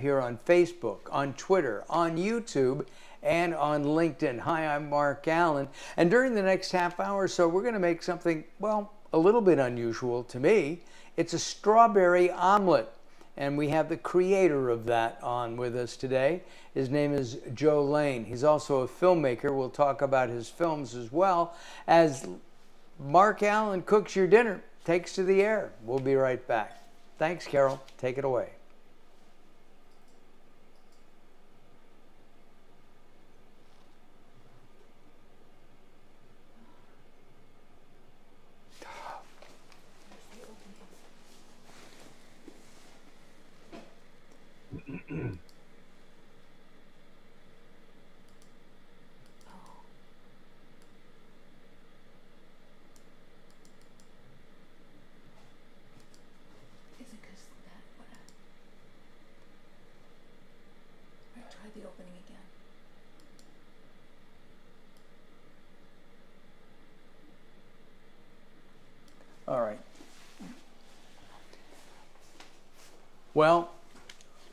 here on Facebook, on Twitter, on YouTube, and on LinkedIn. Hi, I'm Mark Alyn. And during the next half hour or so, we're going to make something, well, a little bit unusual to me. It's a strawberry omelet. And we have the creator of that on with us today. His name is Joe Lane. He's also a filmmaker. We'll talk about his films as well as Mark Alyn cooks your dinner, takes to the air. We'll be right back. Thanks, Carol. Take it away. The opening again. All right. Well,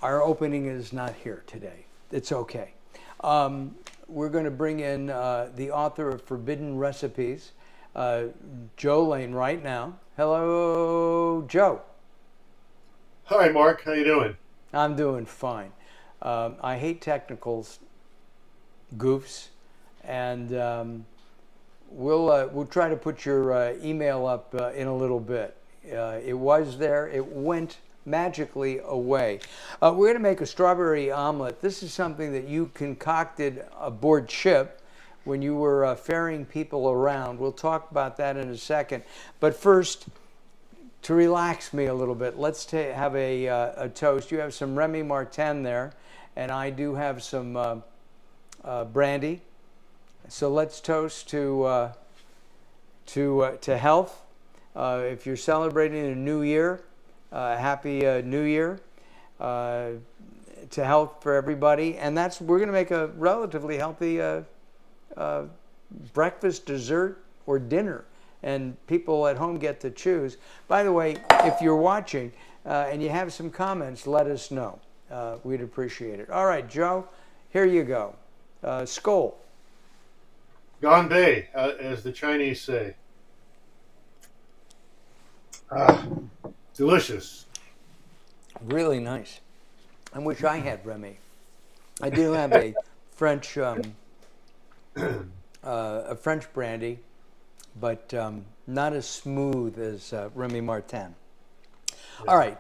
our opening is not here today. It's okay. We're going to bring in the author of Forbidden Recipes, Joe Lane, right now. Hello, Joe. Hi, Mark. How you doing? I'm doing fine. I hate technicals, goofs, and we'll try to put your email up in a little bit. It was there. It went magically away. We're going to make a strawberry omelet. This is something that you concocted aboard ship when you were ferrying people around. We'll talk about that in a second. But first, to relax me a little bit, let's have a toast. You have some Remy Martin there, and I do have some brandy. So let's toast to health. If you're celebrating a new year, happy New Year. To health for everybody, and we're going to make a relatively healthy breakfast, dessert, or dinner. And people at home get to choose. By the way, if you're watching and you have some comments, let us know. We'd appreciate it. All right, Joe, here you go. Skål. Ganbei, as the Chinese say. Delicious. Really nice. I wish I had Remy. I do have a French brandy, but not as smooth as Remy Martin. All right.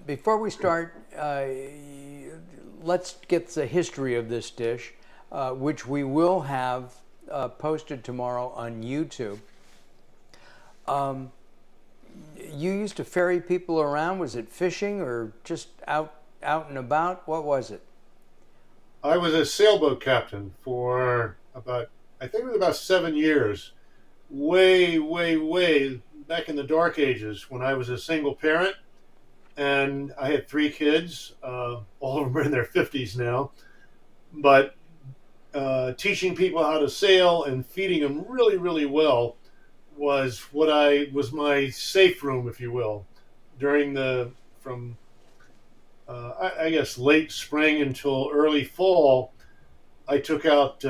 Before we start, let's get the history of this dish, which we will have posted tomorrow on YouTube. You used to ferry people around. Was it fishing or just out and about? What was it? I was a sailboat captain for I think it was about 7 years. Way back in the dark ages when I was a single parent and I had 3 kids. All of them are in their 50s now. But teaching people how to sail and feeding them really, really well was was my safe room, if you will, during from I guess late spring until early fall. I took out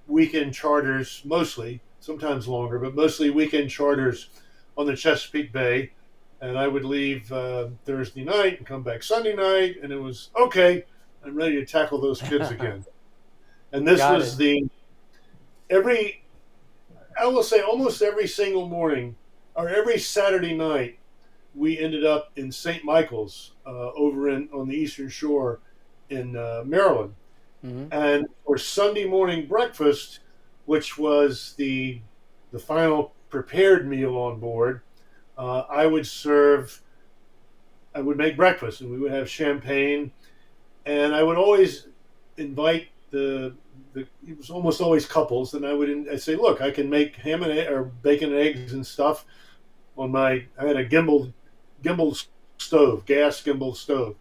weekend charters, mostly, sometimes longer, but mostly weekend charters on the Chesapeake Bay. And I would leave Thursday night and come back Sunday night, and it was, okay, I'm ready to tackle those kids again. And this was I will say almost every single morning or every Saturday night, we ended up in St. Michael's over on the Eastern Shore in Maryland. Mm-hmm. And for Sunday morning breakfast, which was the final prepared meal on board, I would make breakfast, and we would have champagne, and I would always invite it was almost always couples, and I'd say, look, I can make ham and or bacon and eggs and stuff I had a gimbal stove, gas gimbal stove.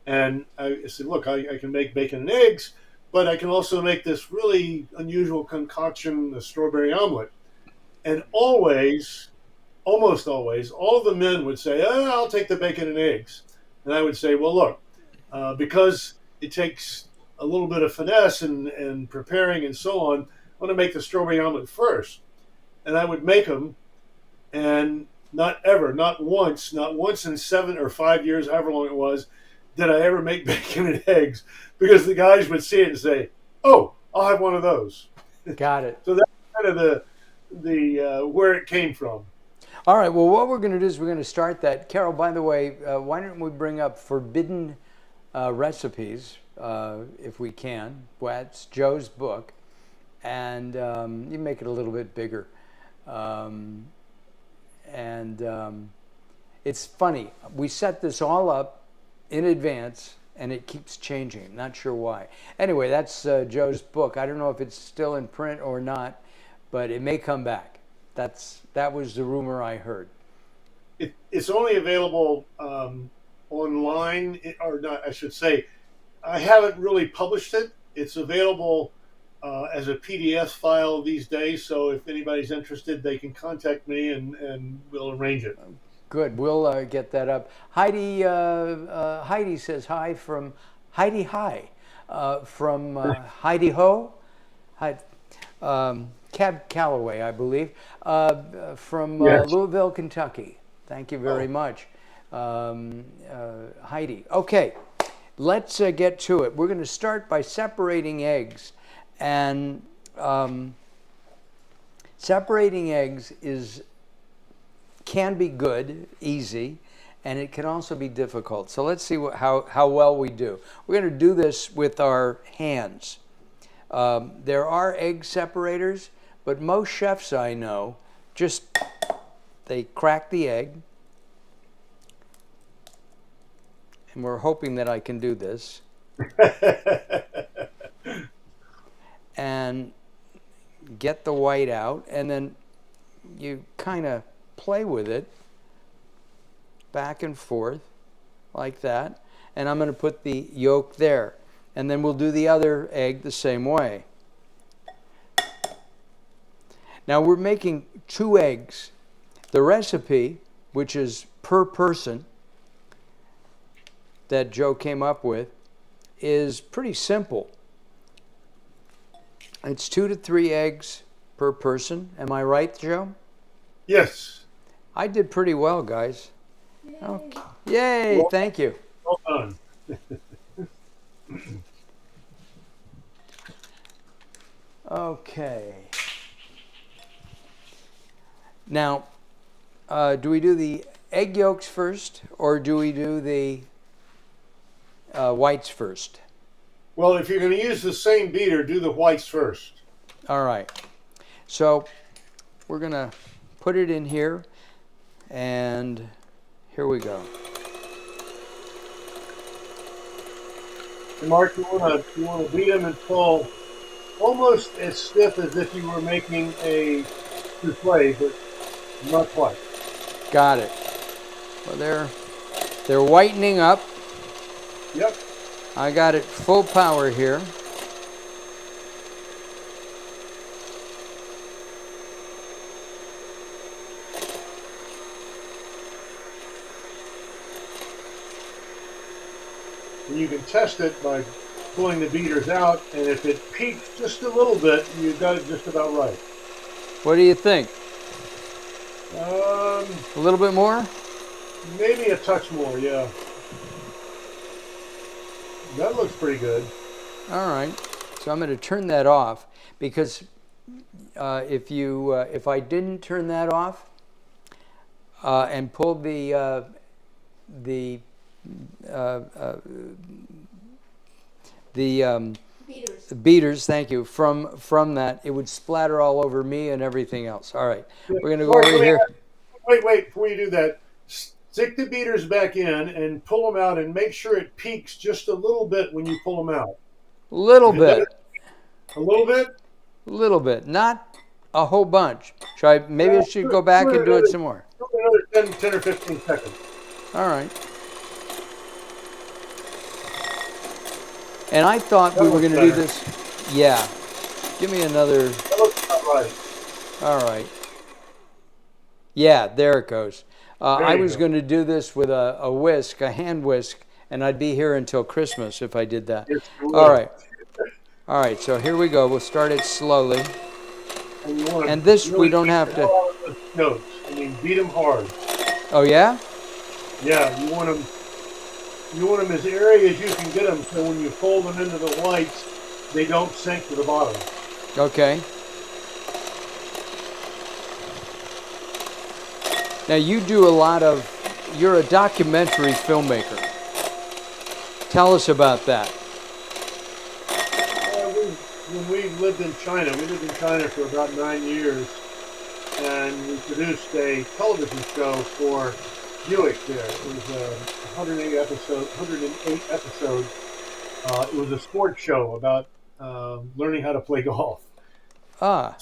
And I said, look, I can make bacon and eggs, but I can also make this really unusual concoction, a strawberry omelet. And almost always, all the men would say, I'll take the bacon and eggs. And I would say, well, look, because it takes a little bit of finesse and preparing and so on. I want to make the strawberry omelet first, and I would make them, and not ever, not once in 7 or 5 years, however long it was, did I ever make bacon and eggs, because the guys would see it and say, "Oh, I'll have one of those." Got it. So that's kind of the where it came from. All right. Well, what we're going to do is we're going to start that. Carol, by the way, why don't we bring up forbidden recipes if we can? Well, it's Joe's book, and you make it a little bit bigger. It's funny. We set this all up in advance, and it keeps changing. I'm not sure why. Anyway, that's Joe's book. I don't know if it's still in print or not, but it may come back. That was the rumor I heard. It's only available online, or not, I should say. I haven't really published it. It's available as a PDF file these days, so if anybody's interested, they can contact me and we'll arrange it. Good. We'll get that up. Heidi says hi from Heidi Hi from Heidi Ho. Cab Calloway, I believe, from Yes. Louisville, Kentucky. Thank you very much, Heidi. Okay, let's get to it. We're going to start by separating eggs. And separating eggs can be good, easy, and it can also be difficult. So let's see how well we do. We're going to do this with our hands. There are egg separators, but most chefs I know they crack the egg, and we're hoping that I can do this. And get the white out, and then you kind of play with it back and forth like that. And I'm going to put the yolk there, and then we'll do the other egg the same way. Now we're making 2 eggs. The recipe, which is per person, that Joe came up with, is pretty simple. It's 2 to 3 eggs per person. Am I right, Joe? Yes. I did pretty well, guys. Yay. Okay. Yay, Well, thank you. well done. Okay. Now, do we do the egg yolks first, or do we do the whites first? Well, if you're going to use the same beater, do the whites first. All right. So we're going to put it in here, and here we go. And Mark, you want to beat them until almost as stiff as if you were making a souffle, but not quite. Got it. Well, they're whitening up. Yep. I got it full power here. And you can test it by pulling the beaters out, and if it peaks just a little bit, you've got it just about right. What do you think? Um, A little bit more? Maybe a touch more, yeah. That looks pretty good. All right. So I'm going to turn that off, because if I didn't turn that off and pulled the beaters, thank you, from that, it would splatter all over me and everything else. All right, we're going to go over here. Wait, before you do that, stick the beaters back in and pull them out, and make sure it peaks just a little bit when you pull them out. Little bit. A little bit? Little bit, not a whole bunch. Maybe I should go back and do it some more. Another 10 or 15 seconds. All right. And I thought we were going to do this. Yeah. Give me another. That looks about right. All right. Yeah, there it goes. I was going to do this with a whisk, a hand whisk, and I'd be here until Christmas if I did that. Yes, you All will. right. All right, so here we go. We'll start it slowly. And you want to And this really we don't beat have the to. hell out of those notes. I mean, beat them hard. Oh, yeah? Yeah, you want them. You want them as airy as you can get them, so when you fold them into the whites, they don't sink to the bottom. Okay. Now, you do a lot of, you're a documentary filmmaker. Tell us about that. When we lived in China, we lived in China for about 9 years, and we produced a television show for Buick there. It was a 108 episode. It was a sports show about learning how to play golf. Ah,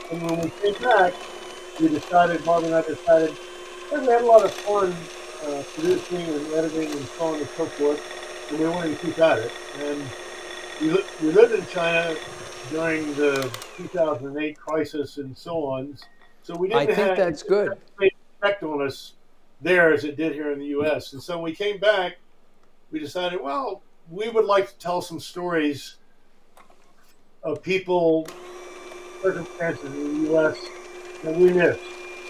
And when we came back, Bob and I decided, hey, we had a lot of fun producing and editing and so on and so forth, and we wanted to keep at it. And we lived in China during the 2008 crisis and so on, so we I didn't think have that's good. the effect on us there as it did here in the U.S. And so when we came back, we decided, well, we would like to tell some stories of people, circumstances in the U.S. that we missed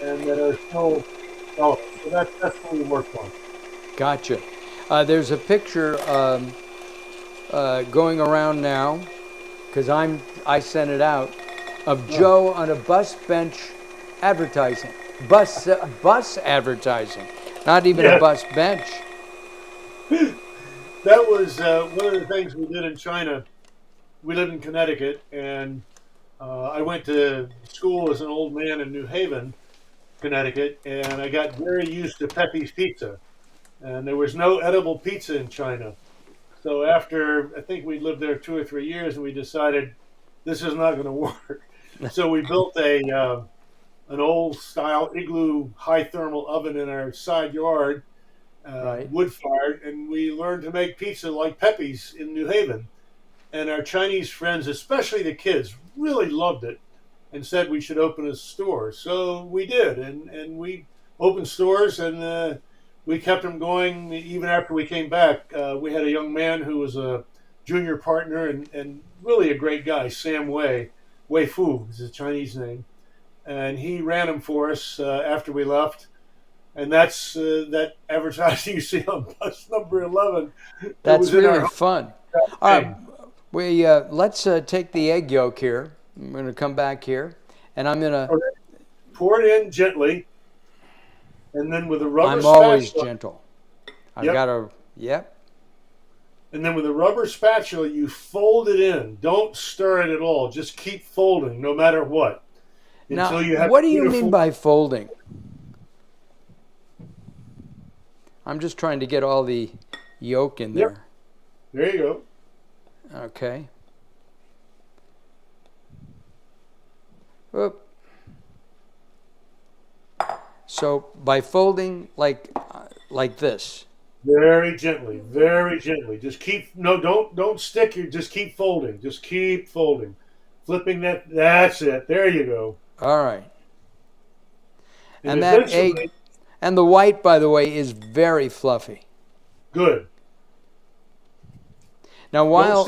and that are still relevant. So that's what we worked on. Gotcha. There's a picture going around now, because I sent it out, of Joe on a bus bench advertising. Bus advertising. Not even a bus bench. That was one of the things we did in China. We lived in Connecticut, and I went to school as an old man in New Haven, Connecticut, and I got very used to Pepe's Pizza. And there was no edible pizza in China. So after, I think we lived there 2 or 3 years, and we decided this is not going to work. So we built an old style igloo high thermal oven in our side yard, Right. wood fired, and we learned to make pizza like Pepe's in New Haven. And our Chinese friends, especially the kids, really loved it and said we should open a store. So we did, and we opened stores, and we kept them going even after we came back. We had a young man who was a junior partner and really a great guy, Sam Wei Fu is his Chinese name. And he ran them for us after we left. And that's that advertising you see on bus number 11. That's really fun. All right, let's take the egg yolk here. I'm going to come back here, and I'm going to. Pour it in gently, and then with a rubber I'm spatula. always gentle. I've got to. Yep. And then with a rubber spatula, you fold it in. Don't stir it at all. Just keep folding, no matter what. Now, what do you mean by folding? I'm just trying to get all the yolk in there. There you go. Okay. Oop. So by folding like this. Very gently, very gently. Just keep don't stick your. Just keep folding. Just keep folding, flipping that. That's it. There you go. All right. And that egg, and the white, by the way, is very fluffy. Good. Now, while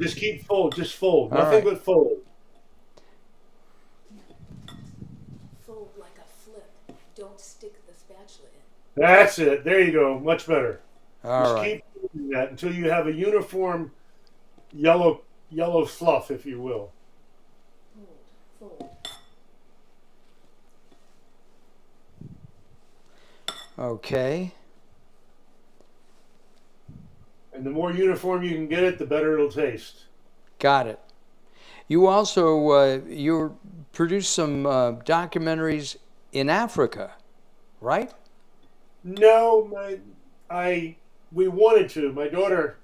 just keep fold, just fold, right. nothing but fold. Fold like a flip. Don't stick the spatula in. That's it. There you go. Much better. All just keep doing that until you have a uniform yellow fluff, if you will. Fold. Okay. And the more uniform you can get it, the better it'll taste. Got it. You also you produced some documentaries in Africa, right? No, we wanted to. My daughter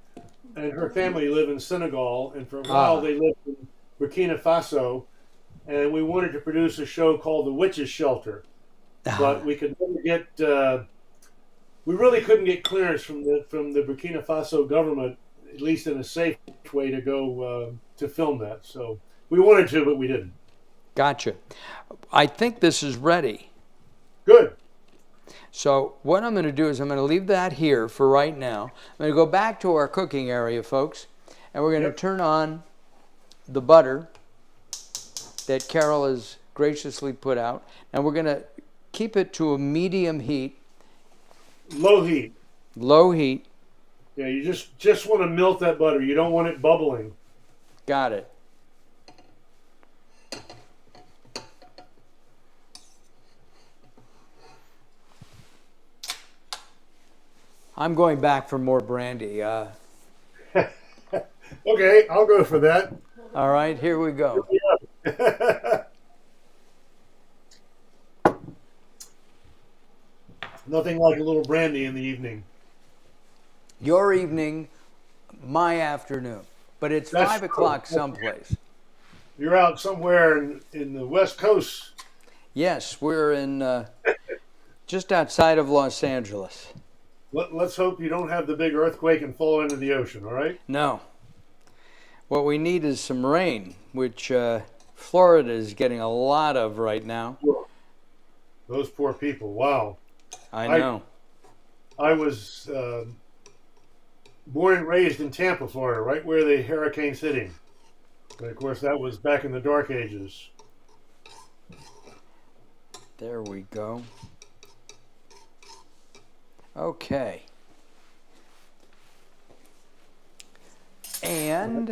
and her family live in Senegal, and for a while they lived in Burkina Faso, and we wanted to produce a show called The Witches' Shelter, but we could never get. We really couldn't get clearance from the Burkina Faso government, at least in a safe way, to go to film that. So we wanted to, but we didn't. Gotcha. I think this is ready. Good. So what I'm going to do is I'm going to leave that here for right now. I'm going to go back to our cooking area, folks, and we're going to turn on the butter that Carol has graciously put out, and we're going to keep it to a medium heat. Low heat. Low heat. Yeah, you just want to melt that butter. You don't want it bubbling. Got it. I'm going back for more brandy. Okay, I'll go for that. All right, here we go. Nothing like a little brandy in the evening. Your evening, my afternoon. But it's That's 5 o'clock true. someplace. You're out somewhere in the West Coast. Yes, we're in just outside of Los Angeles. Let's hope you don't have the big earthquake and fall into the ocean, all right? No. What we need is some rain, which Florida is getting a lot of right now. Those poor people. Wow. I know. I was born and raised in Tampa, Florida, right where the hurricane's hitting. But of course, that was back in the dark ages. There we go. Okay. And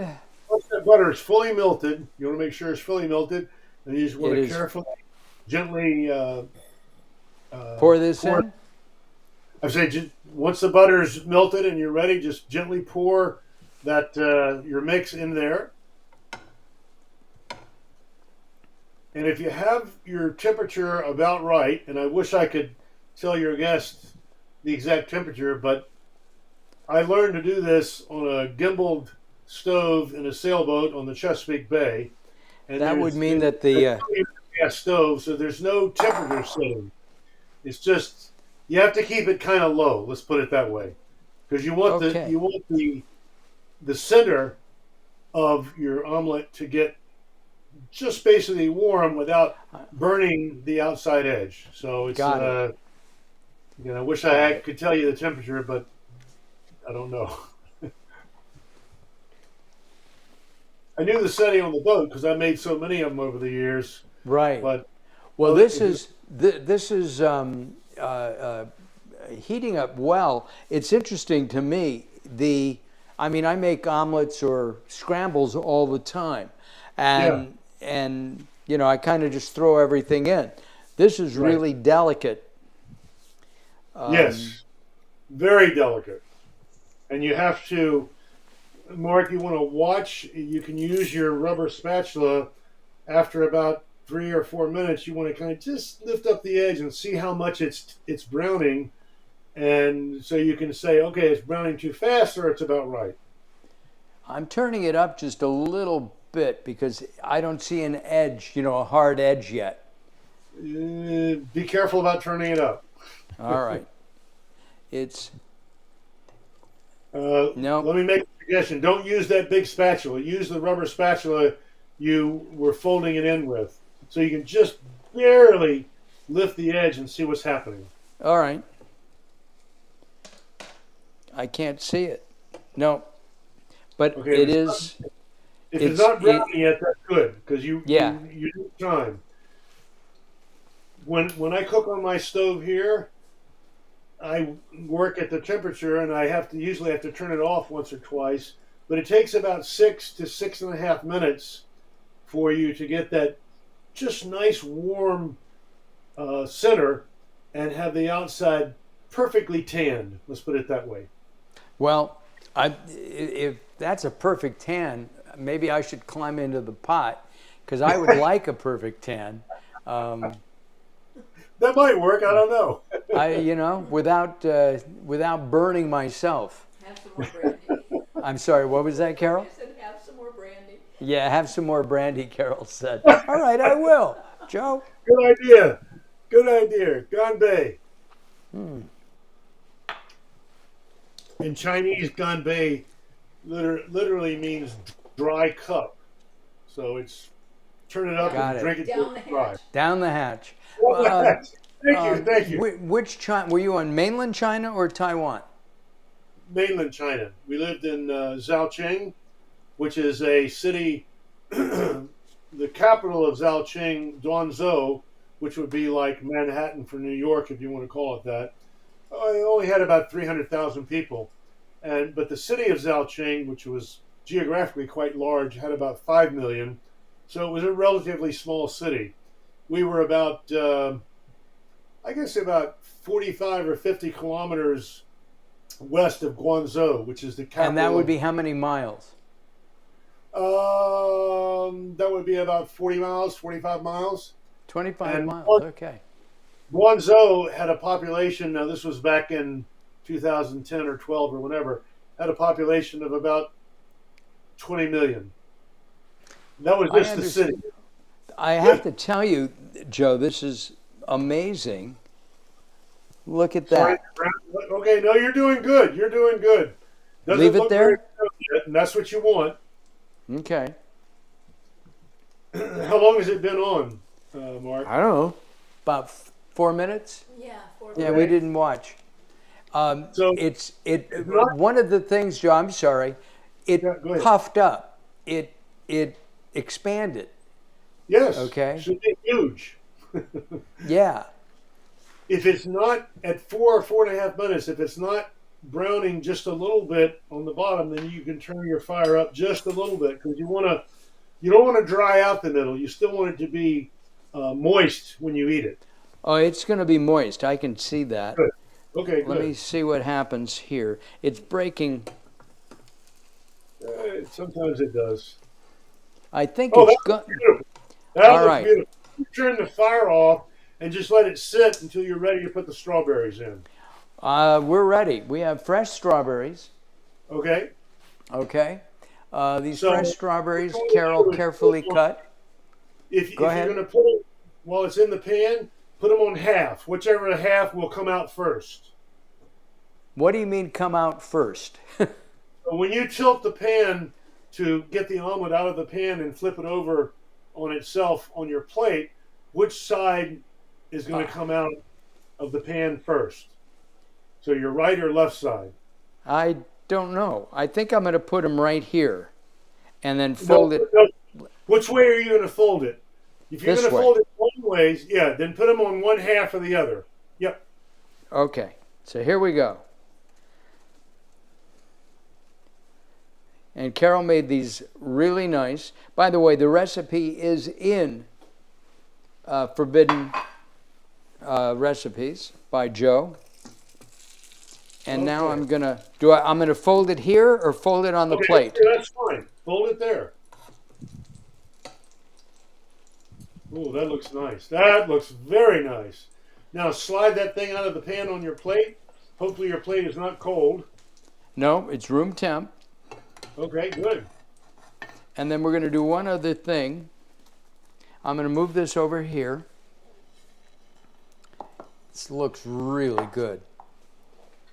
Once that butter is fully melted, you want to make sure it's fully melted, and you just want to carefully, gently pour this in? I say once the butter's melted and you're ready, just gently pour that your mix in there. And if you have your temperature about right, and I wish I could tell your guests the exact temperature, but I learned to do this on a gimbaled stove in a sailboat on the Chesapeake Bay. And that would mean that the gas stove, so there's no temperature setting. It's just you have to keep it kind of low. Let's put it that way, because you want the center of your omelet to get just basically warm without burning the outside edge. So it's I wish I could tell you the temperature, but I don't know. I knew the setting on the boat because I made so many of them over the years. Right. But well, this is heating up well. It's interesting to me. I make omelets or scrambles all the time, and I kind of just throw everything in. This is really delicate. Yes, very delicate, and you have to. Mark, you want to watch, you can use your rubber spatula after about 3 or 4 minutes. You want to kind of just lift up the edge and see how much it's browning. And so you can say, okay, it's browning too fast or it's about right. I'm turning it up just a little bit because I don't see an edge, a hard edge yet. Be careful about turning it up. All right. It's... no. Let me make a suggestion. Don't use that big spatula. Use the rubber spatula you were folding it in with. So you can just barely lift the edge and see what's happening. All right. I can't see it. No. But okay, it is... If it's not browning yet, that's good, because you need time. When I cook on my stove here, I work at the temperature, and I usually have to turn it off once or twice. But it takes about 6 to 6.5 minutes for you to get that just nice warm center and have the outside perfectly tanned. Let's put it that way. Well, if that's a perfect tan, maybe I should climb into the pot because I would like a perfect tan. That might work. I don't know. without burning myself. Have some more brandy. I'm sorry. What was that, Carol? I said have some more brandy. Yeah, have some more brandy, Carol said. All right, I will. Joe? Good idea. Good idea. Ganbei. In Chinese, ganbei literally means dry cup. So it's turn it up and drink it down the dry. hatch. Down the hatch. Thank you. Which China were you on? Mainland China or Taiwan? Mainland China. We lived in Zhaoqing, which is a city, the capital of Zhaoqing, Guangzhou, which would be like Manhattan for New York, if you want to call it that. It only had about 300,000 people, but the city of Zhaoqing, which was geographically quite large, had about 5 million. So it was a relatively small city. We were about, I guess, about 45 or 50 kilometers west of Guangzhou, which is the capital. And that would be how many miles? That would be about 40 miles, 45 miles. 25 miles, okay. Guangzhou had a population, now this was back in 2010 or 12 or whatever, had a population of about 20 million. That was just the city. I have to tell you, Joe, this is amazing. Look at that. Sorry. Okay, no, you're doing good. You're doing good. Doesn't Leave it look there? very good yet, and that's what you want. Okay. How long has it been on, Mark? I don't know. About 4 minutes? Yeah, Yeah, we didn't watch. So it's one of the things, Joe, I'm sorry, it go ahead. puffed up. It expanded. Yes. Okay. Should be huge. Yeah. If it's not at 4 or 4.5 minutes, if it's not browning just a little bit on the bottom, then you can turn your fire up just a little bit, because you don't want to dry out the middle. You still want it to be moist when you eat it. Oh, it's going to be moist. I can see that. Good. Okay, good. Let me see what happens here. It's breaking. Sometimes it does. I think Oh, it's that's good. beautiful. That All looks right. beautiful. You turn the fire off and just let it sit until you're ready to put the strawberries in. We're ready. We have fresh strawberries. Okay? Okay. These So, fresh strawberries, what Carol we'll do is carefully put cut. If Go you're ahead. going to put it while it's in the pan, put them on half. Whichever half will come out first. What do you mean come out first? So when you tilt the pan to get the omelet out of the pan and flip it over on itself on your plate, which side is going to come out of the pan first? So your right or left side? I don't know. I think I'm going to put them right here and then fold it. No. Which way are you going to fold it? If you're This going to way. fold it one way, yeah, then put them on one half or the other. Yep. Okay. So here we go. And Carol made these really nice. By the way, the recipe is in Forbidden Recipes by Joe. And now Okay. I'm gonna I'm gonna fold it here or fold it on the plate. Yeah, that's fine. Fold it there. Oh, that looks nice. That looks very nice. Now slide that thing out of the pan on your plate. Hopefully your plate is not cold. No, it's room temp. Okay, good. And then we're gonna do one other thing. I'm gonna move this over here. This looks really good.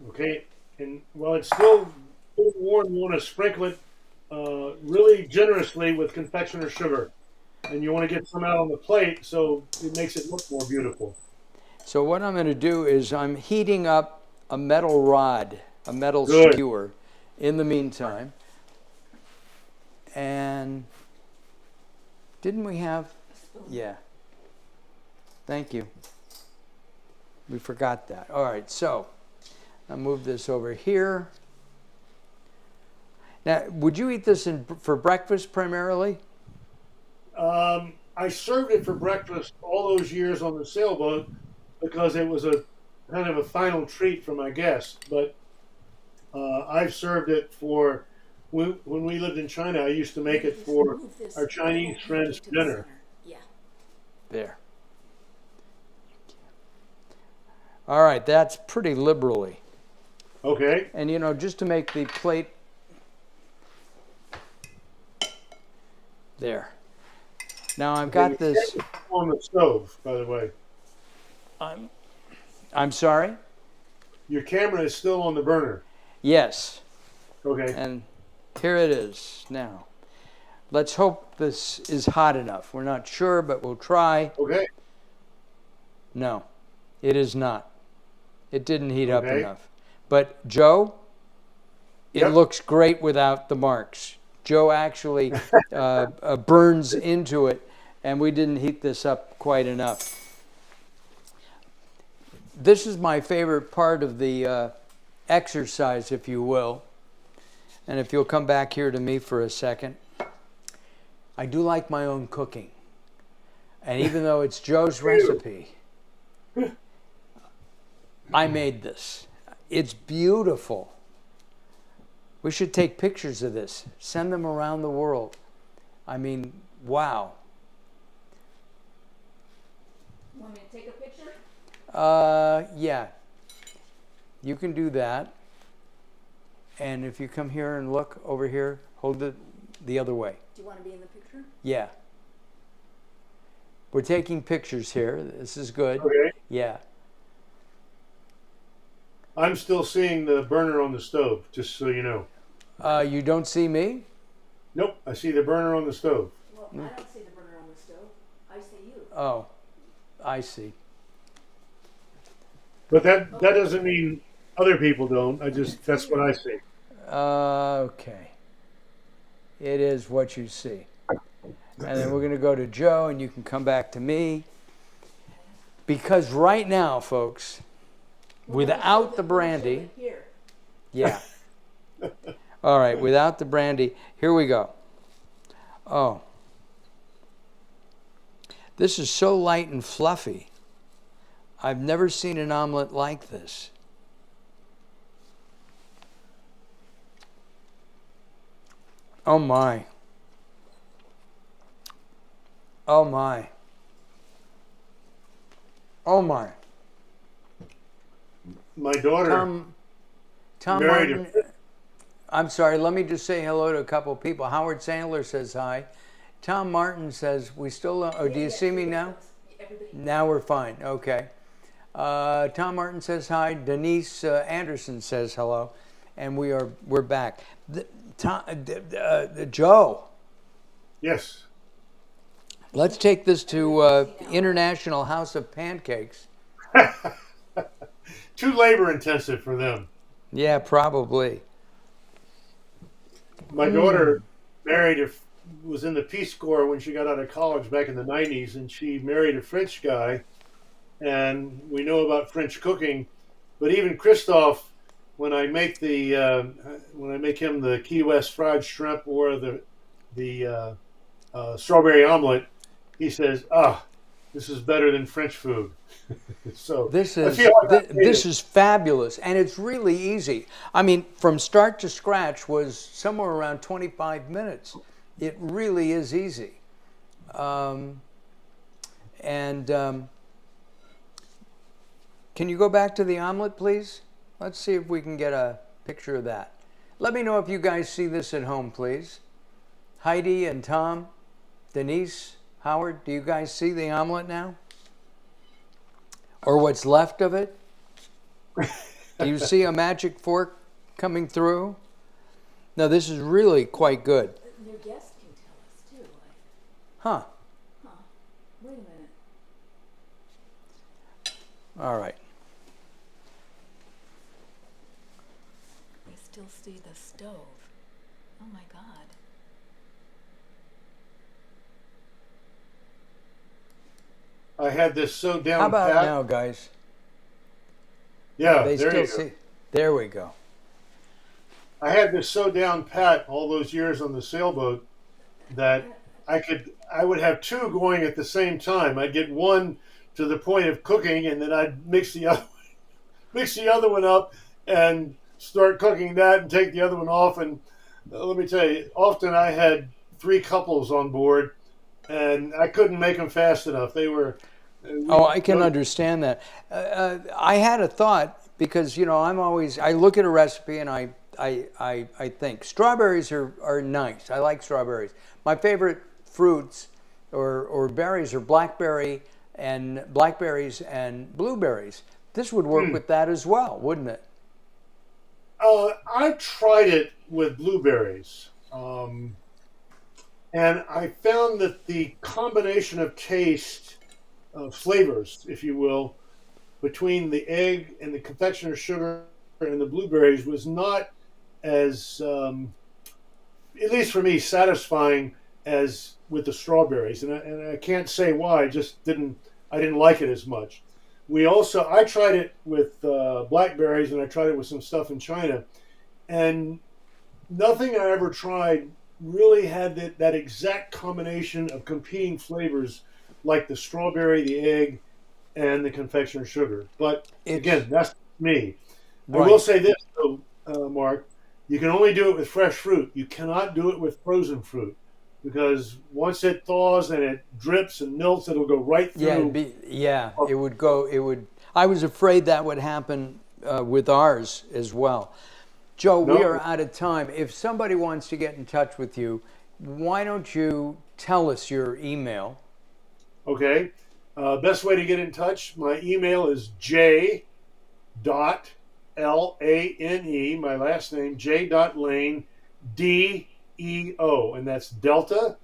Okay, and while it's still warm, you want to sprinkle it really generously with confectioner sugar. And you want to get some out on the plate so it makes it look more beautiful. So what I'm gonna do is I'm heating up a metal rod, a metal Good. skewer in the meantime. And didn't we have, yeah. Thank you. We forgot that. All right, so I'll move this over here. Now, would you eat this for breakfast primarily? I served it for breakfast all those years on the sailboat because it was a kind of a final treat for my guests. But I've served it for, when we lived in China, I used to make it for our Chinese friends for dinner. Yeah. There. All right, that's pretty liberally. Okay. And you know, just to make the plate there. Now I've got this On the stove, by the way. I'm sorry? Your camera is still on the burner. Yes. Okay. And here it is now. Let's hope this is hot enough. We're not sure, but we'll try. Okay. No. It is not. It didn't heat up Okay. enough. But Joe, it Yep. looks great without the marks. Joe actually burns into it, and we didn't heat this up quite enough. This is my favorite part of the exercise, if you will. And if you'll come back here to me for a second. I do like my own cooking. And even though it's Joe's recipe, I made this. It's beautiful. We should take pictures of this, send them around the world. I mean, wow. Want me to take a picture? Yeah. You can do that. And if you come here and look over here, hold it the other way. Do you want to be in the picture? Yeah. We're taking pictures here. This is good. Okay. Yeah. I'm still seeing the burner on the stove, just so you know. You don't see me? Nope, I see the burner on the stove. Well, I don't see the burner on the stove. I see you. Oh, I see. But that doesn't mean other people don't. That's what I see. Okay. It is what you see. And then we're going to go to Joe, and you can come back to me. Because right now, folks, without the brandy, Here. yeah. All right, without the brandy, here we go. Oh. This is so light and fluffy. I've never seen an omelet like this. Oh my. Oh my. Oh my. My daughter Tom married Martin, I'm sorry, let me just say hello to a couple of people. Howard Sandler says hi. Tom Martin says, we still don't, oh, do you see me now? Everybody. Now we're fine, okay. Tom Martin says hi. Denise Anderson says hello. And we're back. Joe, Yes. let's take this to International House of Pancakes. Too labor intensive for them. Yeah, probably. My daughter was in the Peace Corps when she got out of college back in the 90s, and she married a French guy. And we know about French cooking, but even Christophe, when I make him the Key West fried shrimp or the strawberry omelet, he says, this is better than French food. So This I is feel like this is fabulous, and it's really easy. I mean, from start to scratch was somewhere around 25 minutes. It really is easy. Can you go back to the omelet, please? Let's see if we can get a picture of that. Let me know if you guys see this at home, please. Heidi and Tom, Denise, Howard, do you guys see the omelet now? Or what's left of it? Do you see a magic fork coming through? No, this is really quite good. Your guest can tell us too. Huh. Wait a minute. All right. I still see the stove. Oh my God. I had this so down How about pat. now, guys? Yeah, They there still you go. see. There we go. I had this so down pat all those years on the sailboat that I would have two going at the same time. I'd get one to the point of cooking, and then I'd mix the other one up and start cooking that and take the other one off. And let me tell you, often I had three couples on board, and I couldn't make them fast enough. They were. Oh, I can understand that. I had a thought because, I look at a recipe and I think strawberries are nice. I like strawberries. My favorite fruits or berries are blackberries and blueberries. This would work with that as well, wouldn't it? I tried it with blueberries, and I found that the combination of taste, flavors, if you will, between the egg and the confectioner's sugar and the blueberries was not as, at least for me, satisfying as with the strawberries, and I can't say why. I didn't like it as much. I tried it with blackberries, and I tried it with some stuff in China, and nothing I ever tried really had that exact combination of competing flavors like the strawberry, the egg, and the confectioner's sugar. But again, that's me. I will Right. say this, though, Mark, you can only do it with fresh fruit. You cannot do it with frozen fruit because once it thaws and it drips and melts, it'll go right Yeah, through. it would go. It would. I was afraid that would happen with ours as well. Joe, we are No, out of time. If somebody wants to get in touch with you, why don't you tell us your email? okay. Best way to get in touch, my email is j.lane, my last name, j.lane, DEO, and that's Delta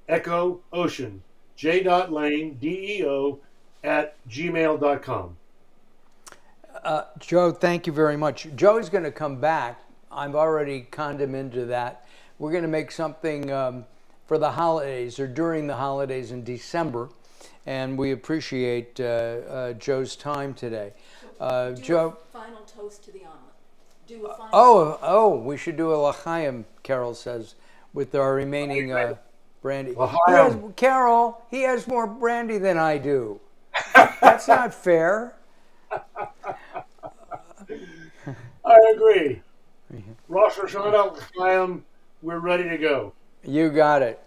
Echo Ocean, j.lane, DEO, at gmail.com. Joe, thank you very much. Joe's going to come back. I've already conned him into that. We're going to make something for the holidays or during the holidays in December, and we appreciate Joe's time today. Do Joe, a final toast to the omelet. Do a final we should do a l'chaim, Carol says, with our remaining brandy. L'chaim. Carol, he has more brandy than I do. That's not fair. I agree. Rosh Hashanah, Chaim, we're ready to go. You got it.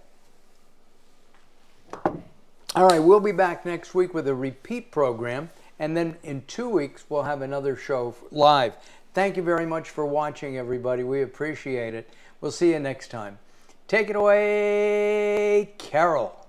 All right, we'll be back next week with a repeat program, and then in 2 weeks we'll have another show live. Thank you very much for watching, everybody. We appreciate it. We'll see you next time. Take it away, Carol.